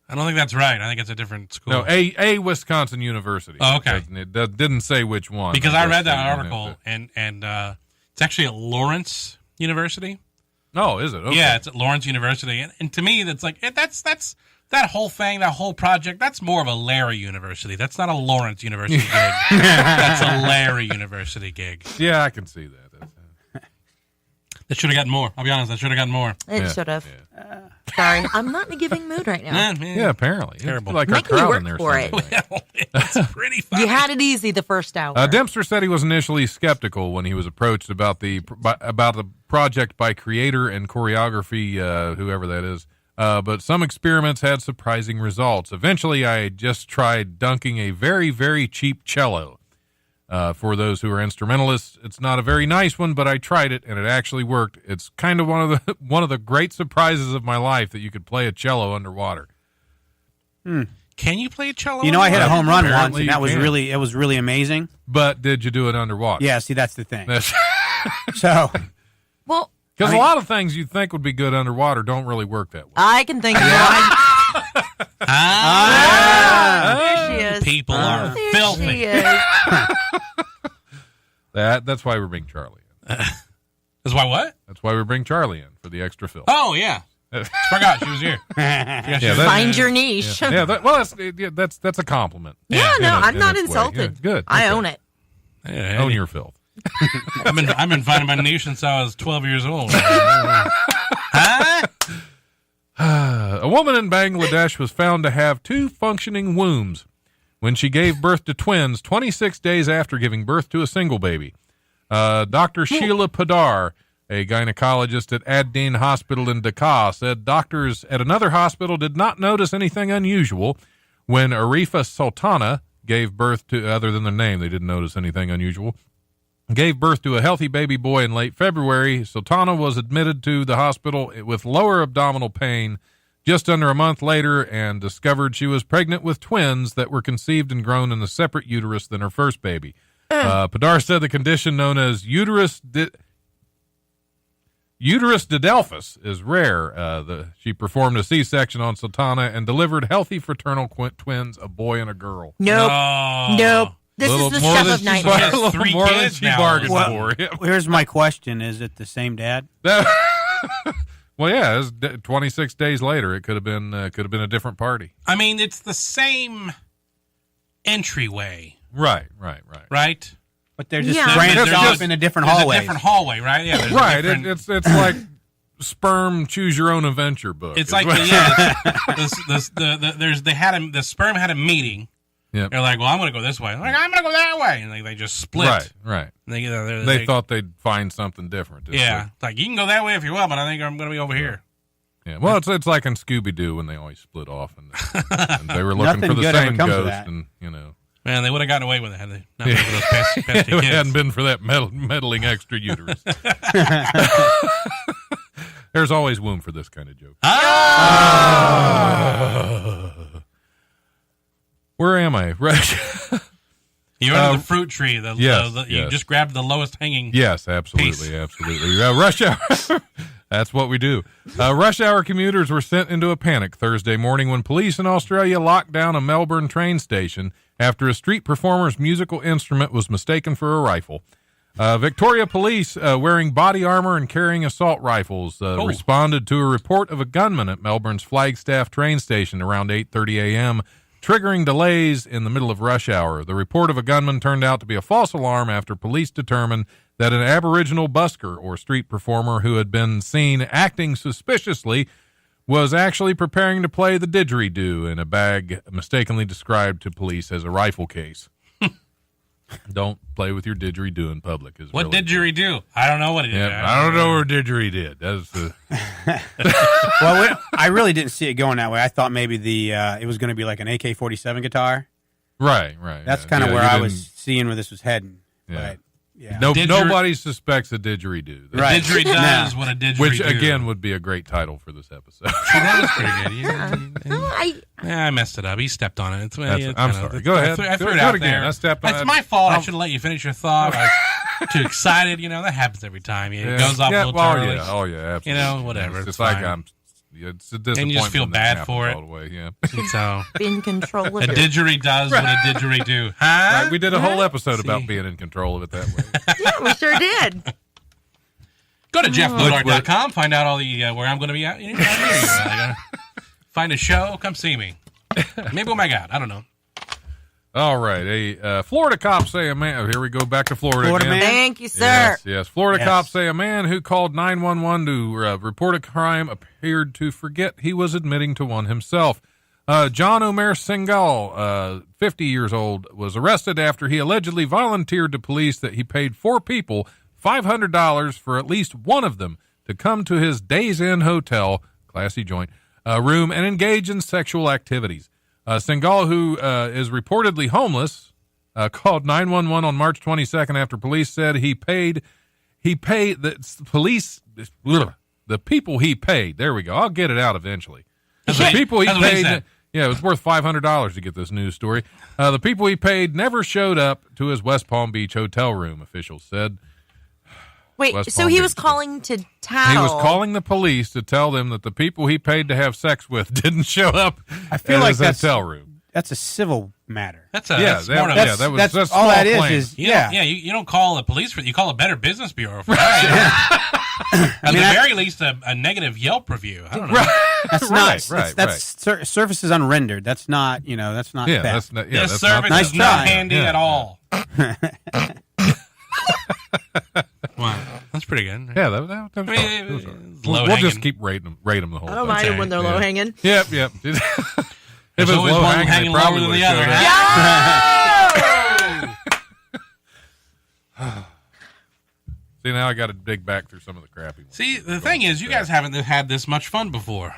I don't think that's right. I think it's a different school. No, a Wisconsin University. Oh, okay. It didn't say which one. Because I read that article, and it's actually at Lawrence University. Oh, is it? Okay. Yeah, it's at Lawrence University. And to me, that's like, that's that whole thing, that whole project, that's more of a Larry University. That's not a Lawrence University gig. That's a Larry University gig. Yeah, I can see that. That should have gotten more. I'll be honest, that should have gotten more. It should have. Sorry, I'm not in a giving mood right now. Yeah, apparently. Terrible. It's like Making our you crowd work in there for it. Well, it's pretty funny. You had it easy the first hour. Dempster said he was initially skeptical when he was approached about the project by creator and choreography, whoever that is. But some experiments had surprising results. Eventually, I just tried dunking a very, very cheap cello. For those who are instrumentalists, it's not a very nice one, but I tried it and it actually worked. It's kind of one of the great surprises of my life that you could play a cello underwater. Can you play a cello? You know, I hit a home run once, Apparently and that was you can. really amazing. But did you do it underwater? Yeah, see, that's the thing. Because So, well, a lot of things you'd think would be good underwater don't really work that way. I can think of one. There she is. People are There filthy. she is. That's why we bring Charlie in. That's why what? That's why we bring Charlie in for the extra filth. Oh, yeah. Forgot she was here. Find your niche. Yeah, that's a compliment. Yeah, no, I'm not its way. insulted. Yeah, good. I Okay. own it. Yeah, Own your filth. I've been finding my niche since I was 12 years old. Huh? A woman in Bangladesh was found to have 2 functioning wombs when she gave birth to twins 26 days after giving birth to a single baby. Dr. Sheila Padar, a gynecologist at Ad-Din Hospital in Dhaka, said doctors at another hospital did not notice anything unusual when Arifa Sultana gave birth to, other than the name, they didn't notice anything unusual, gave birth to a healthy baby boy in late February. Sultana was admitted to the hospital with lower abdominal pain just under a month later and discovered she was pregnant with twins that were conceived and grown in a separate uterus than her first baby. Padar said the condition known as uterus didelphus is rare. She performed a C-section on Sultana and delivered healthy fraternal twins, a boy and a girl. Nope. Oh. Nope. This is the chef of nightmares. She has 3 more than kids she now. bargained Well, for. here's my question: is it the same dad? Well, yeah, it was 26 days later. It could have been a different party. I mean, it's the same entryway, Right. right? But they're just Yeah. branched They're off just- into different There's hallways. a different hallway, right? Yeah, there's a Right. different- It's like sperm choose your own adventure book. It's Is like what- the sperm had a meeting, Yep. They're like, well, I'm going to go this way. I'm like, I'm going to go that way. And they just split. Right. And They thought they'd find something different. Yeah. Like, you can go that way if you will, but I think I'm going to be over here. Yeah. Well, it's like in Scooby-Doo when they always split off and they were looking Nothing for the good ever same comes of ghost. that. And, you know. Man, they would have gotten away with it had they not been for those pesky If it kids. hadn't been for that meddling extra uterus. There's always womb for this kind of joke. Where am I? Right. You're under the fruit tree. Yes, You just grabbed the lowest hanging. Yes, absolutely, absolutely. Rush hour. That's what we do. Rush hour commuters were sent into a panic Thursday morning when police in Australia locked down a Melbourne train station after a street performer's musical instrument was mistaken for a rifle. Victoria police, wearing body armor and carrying assault rifles, responded to a report of a gunman at Melbourne's Flagstaff train station around 8:30 a.m., triggering delays in the middle of rush hour. The report of a gunman turned out to be a false alarm after police determined that an Aboriginal busker or street performer who had been seen acting suspiciously was actually preparing to play the didgeridoo in a bag mistakenly described to police as a rifle case. Don't play with your didgeridoo in public. What didgeridoo? I don't know what it is. Yeah, I don't know what didgeridoo did. That's Well, I really didn't see it going that way. I thought maybe it was going to be like an AK-47 guitar. right. That's kind of where I was seeing where this was heading. Yeah. But, yeah. Nobody suspects a didgeridoo. Right. Didgeridoo is what a didgeridoo. Which, again, would be a great title for this episode. That was pretty good. I messed it up. He stepped on it. I'm sorry. Go ahead. I threw it Do out it again. there. I stepped on It's it. my fault. I should have let you finish your thought. I was too excited. That happens every time. It goes off a little early. Oh, yeah, absolutely. Whatever. It's It's like fine. it's a disappointment. And you just feel that bad happens for it. All the way, yeah. So In control of a it. didgeridoo does what a didgeridoo. Huh? Right, we did a whole episode See? about being in control of it that way. Yeah, we sure did. Go to jeffbodart.com. Find out all the where I'm going to be at. Find a show. Come see me. Maybe we'll make out. I don't know. All right. A Florida cops say a man. Here we go back to Florida Florida again. man? Thank you, sir. Yes. Florida Yes. cops say a man who called 911 to report a crime appeared to forget he was admitting to one himself. John Omer Singal, 50 years old, was arrested after he allegedly volunteered to police that he paid 4 people $500 for at least one of them to come to his Days Inn hotel, classy joint, room and engage in sexual activities. Singal, who is reportedly homeless, called 911 on March 22nd after police said he paid the police, the people he paid. There we go. I'll get it out eventually. The people he That's what he paid. said. Yeah, it was worth $500 to get this news story. The people he paid never showed up to his West Palm Beach hotel room, officials said. Wait, West so Palm he Beach. was calling to tattle. He was calling the police to tell them that the people he paid to have sex with didn't show up I feel at like his that's hotel room. That's a civil matter. That's That's more of that a. was That's that's all that small is. claims. You don't call the police for it. You call a Better Business Bureau for that. At the very least, a negative Yelp review. I don't know. That's Right, not. right, That's surface is unrendered. That's not. That's not. Yeah, theft. that's not. Yeah, This that's service not, Nice is not try. handy Yeah. at all. Wow, that's pretty good. Yeah, that was I mean, all right. it's low We'll just hanging. keep rating them the whole I don't time. mind Okay, when they're yeah. low hanging. Yep. If There's it's always low one hanging, hanging they probably lower than would the have other. showed up. See, now I got to dig back through some of the crappy ones. See, the thing is, you guys haven't had this much fun before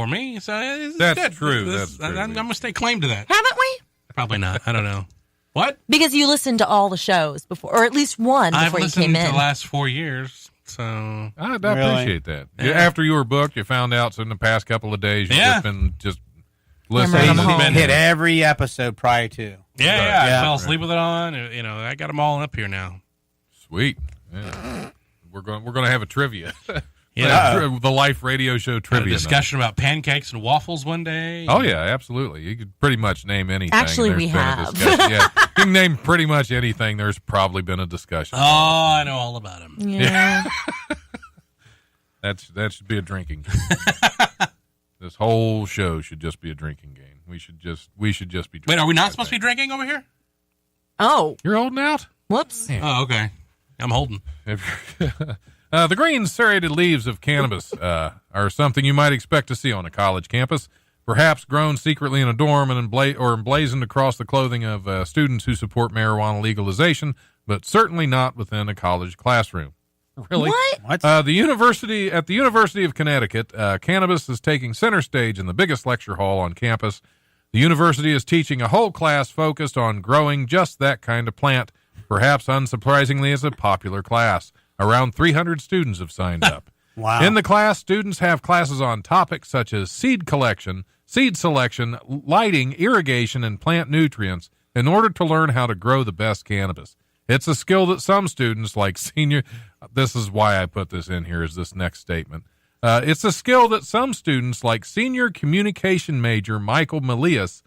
me, so it's That's good. true, This- that's true. I'm going to stay claim to that. Haven't we? Probably not. I don't know. What? Because you listened to all the shows before, or at least one I've before you listened came to in. the last 4 years, so I Really? appreciate that. Yeah. After you were booked, you found out so in the past couple of days you've Yeah. just been Remember listening. them home. Hit every episode prior to. yeah, I Yeah. fell asleep with it on. I got them all up here now. Sweet. Yeah. We're going to have a trivia. Yeah. The Life Radio Show Had a trivia night. discussion about pancakes and waffles one day. Oh yeah, absolutely. You could pretty much name anything. Actually, There's we been a have. discussion. Yeah, you can name pretty much anything. There's probably been a discussion. Oh, I know all about them. Yeah. That should be a drinking game. This whole show should just be a drinking game. We should just be drinking. Wait, are we not supposed to be drinking over here? Oh, You're holding out? whoops. Oh, okay. I'm holding. The green serrated leaves of cannabis are something you might expect to see on a college campus, perhaps grown secretly in a dorm and emblazoned across the clothing of students who support marijuana legalization, but certainly not within a college classroom. Really? What? At the University of Connecticut, cannabis is taking center stage in the biggest lecture hall on campus. The university is teaching a whole class focused on growing just that kind of plant. Perhaps unsurprisingly, it's a popular class. Around 300 students have signed up. Wow. In the class, students have classes on topics such as seed collection, seed selection, lighting, irrigation, and plant nutrients in order to learn how to grow the best cannabis. It's a skill that some students like this is why I put this in here, is this next statement. It's a skill that some students like senior communication major Michael Melius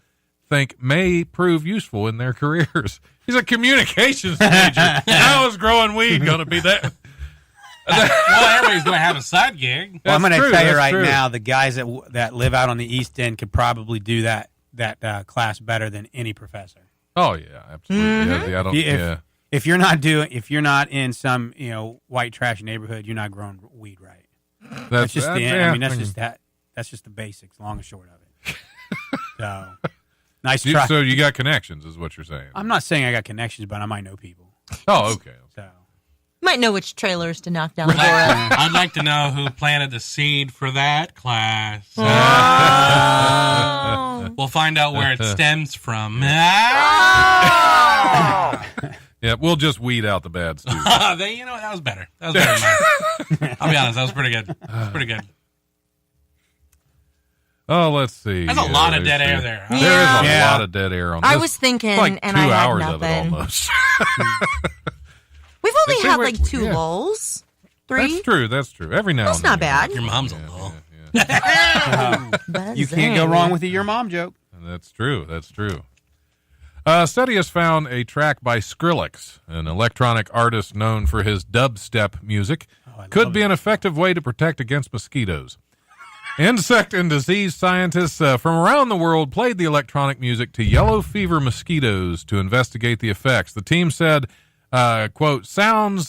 think may prove useful in their careers. He's a communications major. How is growing weed going to be that? Well, everybody's going to have a side gig. Well, I'm going to tell you right true. now, the guys that live out on the East End could probably do that class better than any professor. Oh yeah, absolutely. Yeah, I don't. If you're not in some white trash neighborhood, you're not growing weed right. That's just that's just the basics, long and short of it. So nice try. So you got connections, is what you're saying? I'm not saying I got connections, but I might know people. Oh, okay. So Might know which trailers to knock down the door of. I'd like to know who planted the seed for that class. Oh. We'll find out where it stems from. Yeah, we'll just weed out the bad students. That was better. That was better than mine. I'll be honest, that was pretty good. Pretty good. Oh, let's see. There's a lot of dead air there. There is a lot of dead air on this. I was thinking, like and 2 I had hours nothing. of it almost. We've only See, had wait, like 2 yeah. lulls. 3. That's true. Every now That's and then. not bad. Your mom's a little. you can't go wrong with a your mom joke. That's true. A study has found a track by Skrillex, an electronic artist known for his dubstep music, could be an effective way to protect against mosquitoes. Insect and disease scientists from around the world played the electronic music to yellow fever mosquitoes to investigate the effects. The team said, quote, sound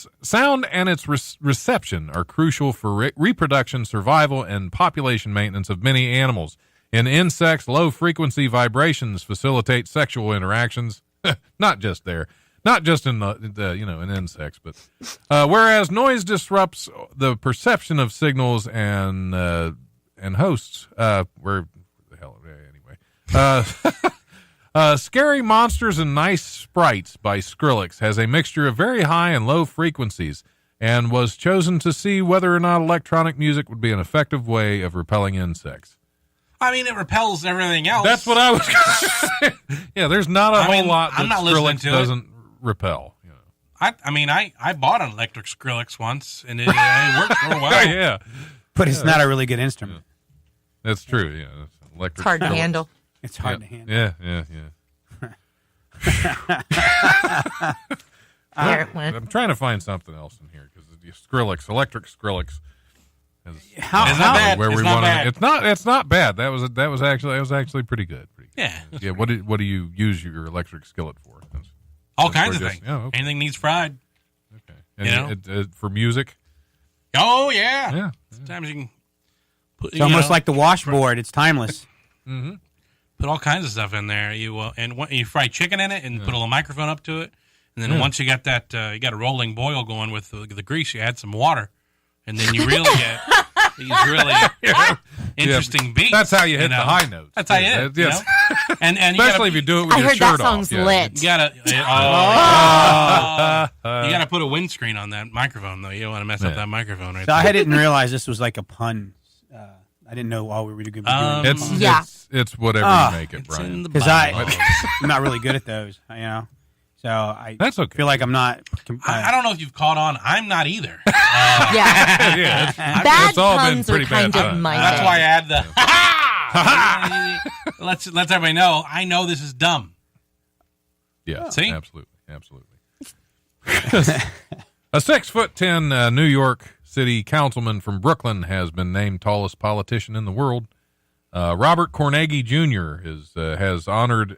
and its reception are crucial for reproduction, survival, and population maintenance of many animals. In insects, low-frequency vibrations facilitate sexual interactions. Not just in in insects, but whereas noise disrupts the perception of signals and hosts. Where the hell? Anyway, Scary Monsters and Nice Sprites by Skrillex has a mixture of very high and low frequencies, and was chosen to see whether or not electronic music would be an effective way of repelling insects. I mean, it repels everything else. That's what I was going to say. Yeah, there's not a whole lot that I'm not listening Skrillex to doesn't repel. You know. I bought an electric Skrillex once, and it worked for a while. Yeah. But it's not a really good instrument. That's true, yeah. Electric It's hard to Skrillex. handle. It's hard to handle. Yeah. There it went. I'm trying to find something else in here because electric Skrillex. It's not bad. Where It's we not wanted bad. It's not bad. That was actually pretty good. Yeah. Yeah. What do you use your electric skillet for? All kinds of just- things. oh, okay. Anything needs fried. Okay. And for music. Oh, yeah. Yeah. Sometimes you can put, It's almost like the washboard. It's timeless. put all kinds of stuff in there. You you fry chicken in it and put a little microphone up to it. And then once you got that, you got a rolling boil going with the grease, you add some water. And then you really get these really interesting beats. That's how you hit the high notes. That's how you hit it. Yes. And Especially if you do it with I your heard that shirt song's off. Yeah. lit. You gotta, you gotta put a windscreen on that microphone, though. You don't want to mess up that microphone right So there. I didn't realize this was like a pun. I didn't know all we were going to be doing. It's whatever you make it, It's in Brian. the Because Bible. I'm not really good at those, So I That's okay. feel like I'm not. I don't know if you've caught on. I'm not either. Yeah. Yeah, Bad it's all been puns are pretty bad kind of puns. my That's thing. why I add the. Let's everybody know. I know this is dumb. Yeah, See? absolutely. A 6'10" New York City councilman from Brooklyn has been named tallest politician in the world. Robert Carnegie Jr. was honored.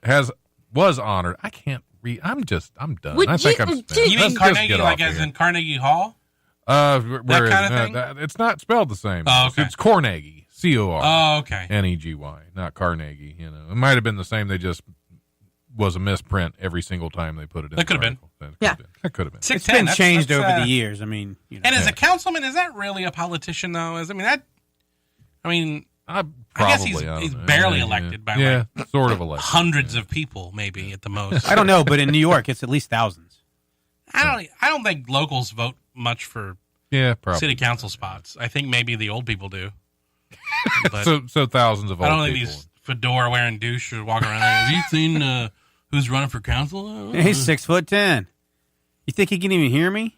I can't read. I'm done. Would I think you- I'm spent. do You Let's mean just Carnegie, get like off as here. in Carnegie Hall? Where is kind of it? thing? It's not spelled the same. Oh, okay. It's Carnegie. C-O-R. Oh, okay. N-E-G-Y, not Carnegie. You know, it might have been the same. They just was a misprint every single time they put it in. That could have been. Yeah. That could have been. It's 6'10", been that's- changed that's, over the years. I mean, you know. And as a councilman, is that really a politician though? I guess he's barely elected by sort of elected. hundreds of people, maybe at the most. I don't know, but in New York, it's at least thousands. I don't think locals vote much for probably. city council spots. I think maybe the old people do. But So thousands of I old don't think people. these fedora wearing douche are walking around. Have you seen who's running for council? He's 6'10". You think he can even hear me?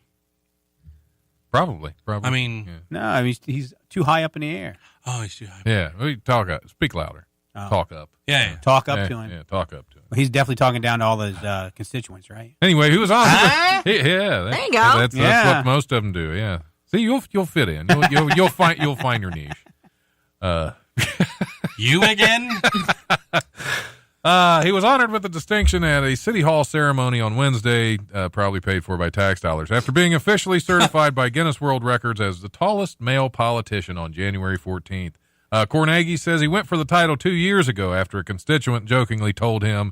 Probably. I mean, No, he's too high up in the air. oh, he's too high. Yeah, we talk up. Speak louder. Oh. Talk up. Yeah. Talk up Yeah, to him. Yeah, talk up to him. Well, he's definitely talking down to all his constituents, right? Anyway, who was on? Huh? Yeah, There you go. That's Yeah. what most of them do. Yeah. See, you'll fit in. You'll find your niche. You again? He was honored with the distinction at a City Hall ceremony on Wednesday, probably paid for by tax dollars, after being officially certified by Guinness World Records as the tallest male politician on January 14th. Carnegie says he went for the title 2 years ago after a constituent jokingly told him,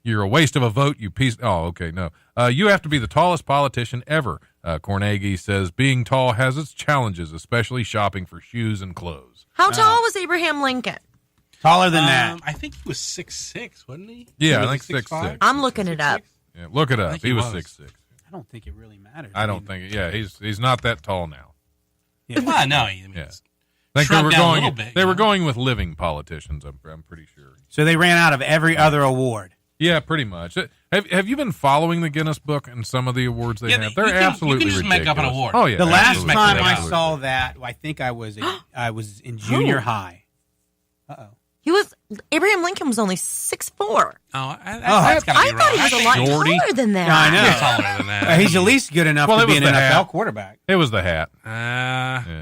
"You're a waste of a vote, you piece." Oh, okay, no. You have to be the tallest politician ever. Carnegie says being tall has its challenges, especially shopping for shoes and clothes. How tall was Abraham Lincoln? Taller than that. I think he was 6'6", wasn't he? Yeah, Was I he think 6'6". I'm looking it up. Yeah, look it up. think He he was was. 6'6". I don't think it really matters. I don't think. Yeah, he's not that tall now. Well, no, I mean, Yeah. it's- I think they Shrunk were down a going. little bit, they you were know? going with living politicians. I'm pretty sure. So they ran out of every other award. Yeah, pretty much. Have you been following the Guinness Book and some of the awards they Yeah, have? you They're can absolutely just ridiculous. make up an award. Oh yeah. The last absolutely. time I Absolutely. saw that, I think I was in junior high. He was Abraham Lincoln was only 6'4". That's gotta I be thought he wrong. was a lot Shorty. taller than that. Yeah, I know. He's taller than that. He's at least good enough Well, to it be was an the NFL hat. quarterback. It was the hat.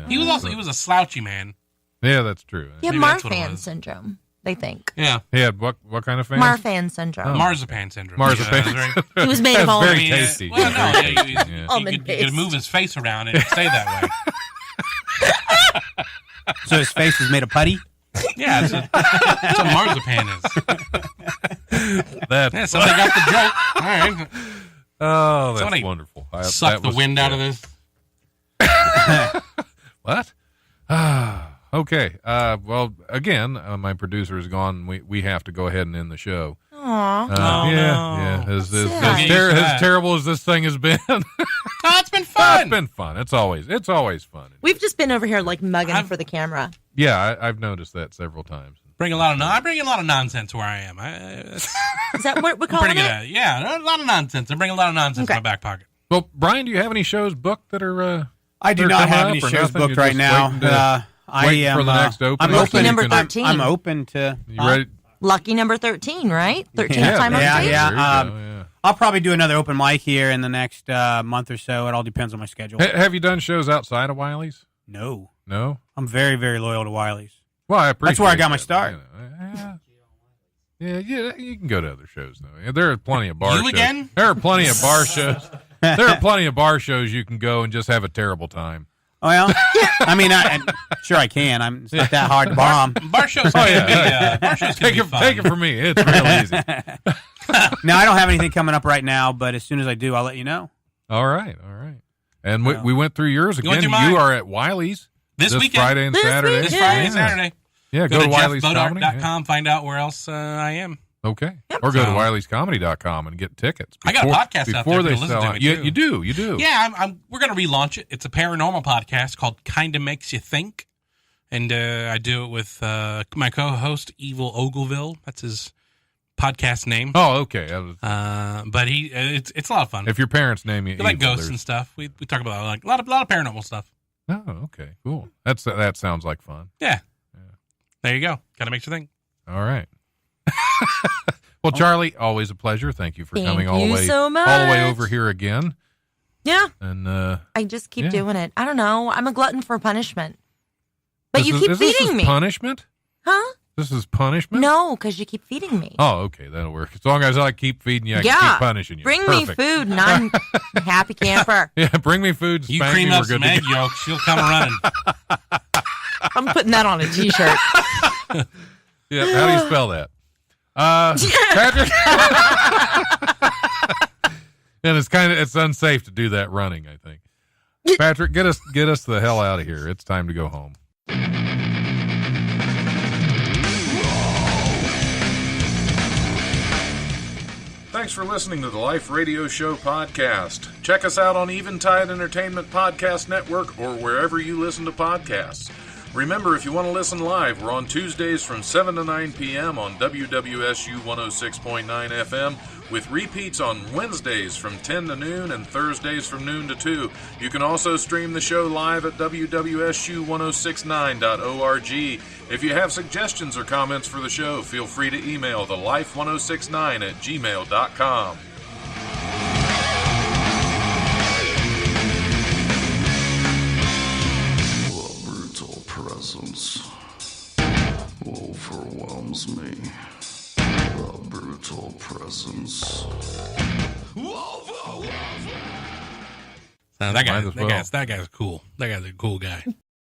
He was a slouchy man. Yeah, that's true. He had Maybe that's what it Marfan was. syndrome, they think. Yeah, He had what kind of fan? Marfan syndrome. marzipan syndrome. Marzipan. Yeah, that's right. He was made of That's almond. very tasty. Well, no, yeah, Yeah. Almond you could paste. move his face around and it'd stay that way. So his face is made of putty. Yeah, that's what marzipan is. That. Yeah, somebody got the joke. All right, Oh, that's Somebody wonderful. suck That the was- wind out of this. What? Okay. Well, again, my producer is gone. We have to go ahead and end the show. Aw. Oh, yeah, no. yeah. As Sad. Get used to that. terrible as this thing has been, Oh, it's been fun. it's been fun. It's always fun. We've just been over here like mugging for the camera. Yeah, I've noticed that several times. I bring a lot of nonsense where I am. Is that what we're calling pretty good it? at it. Yeah, a lot of nonsense. I bring a lot of nonsense in Okay. my back pocket. Well, Brian, do you have any shows booked that are? I do They're not coming have up any or shows nothing? booked You're right just now. waiting to- I waiting am for the next opening? I'm Lucky open. number You can- 13. I'm open to. You ready? Lucky number 13, right? 13th Yeah, time on yeah, stage? yeah. There you go, yeah. I'll probably do another open mic here in the next month or so. It all depends on my schedule. Have you done shows outside of Wiley's? No, No. I'm very, very loyal to Wiley's. Well, I appreciate That's where I got my that, start. you know. Yeah, you can go to other shows though. Yeah, there are plenty of bar You shows. again? There are plenty of bar shows. There are plenty of bar shows you can go and just have a terrible time. Well, I mean, sure I can. It's not that hard to bomb. Bar shows can be, bar shows can Take be it, fun. take it from me. It's real easy. No, I don't have anything coming up right now, but as soon as I do, I'll let you know. All right. And we went through yours You went again. through mine. You are at Wiley's this weekend. Friday and This Saturday. weekend. This Friday and Yeah. Saturday. Yeah, Go to Wiley's Comedy. jeffbodart.com, find out where else I am. Yeah. Okay. Or go to So- Wiley'sComedy.com and get tickets. I got a podcast out before there. they People listen sell to out. it, You, too. you do. Yeah, we're going to relaunch it. It's a paranormal podcast called Kinda Makes You Think. And I do it with my co-host, Evil Ogleville. That's his podcast name. Oh, okay. That was, But it's a lot of fun. if your parents name you We like Evil, ghosts and stuff. We talk about like a lot of paranormal stuff. Oh, okay, cool. That sounds like fun. Yeah. There you go. Kind of makes you think. All right. Well, Charlie, always a pleasure. Thank you for Thank coming all the you way so all the way much. over here again. Yeah, And I just keep Yeah. doing it. I don't know. I'm a glutton for punishment. But this you is- keep is this feeding me. Punishment? Huh? This is punishment? No, because you keep feeding me. Oh, okay, that'll work. As long as I keep feeding you, I can keep punishing you. Bring Perfect. me food and I'm a happy camper. Yeah, bring me food. You spank cream me, up we're good some to egg go. yolks, she'll come running. I'm putting that on a T-shirt. Yeah, how do you spell that? Patrick? And it's unsafe to do that running, I think. Patrick, get us the hell out of here. It's time to go home. Thanks for listening to the Life Radio Show podcast. Check us out on Eventide Entertainment Podcast Network or wherever you listen to podcasts. Remember, if you want to listen live, we're on Tuesdays from 7 to 9 p.m. on WWSU 106.9 FM, with repeats on Wednesdays from 10 to noon and Thursdays from noon to 2. You can also stream the show live at WWSU1069.org. If you have suggestions or comments for the show, feel free to email thelife1069@gmail.com. Presence overwhelms me. The brutal presence. That guy's cool. That guy's a cool guy.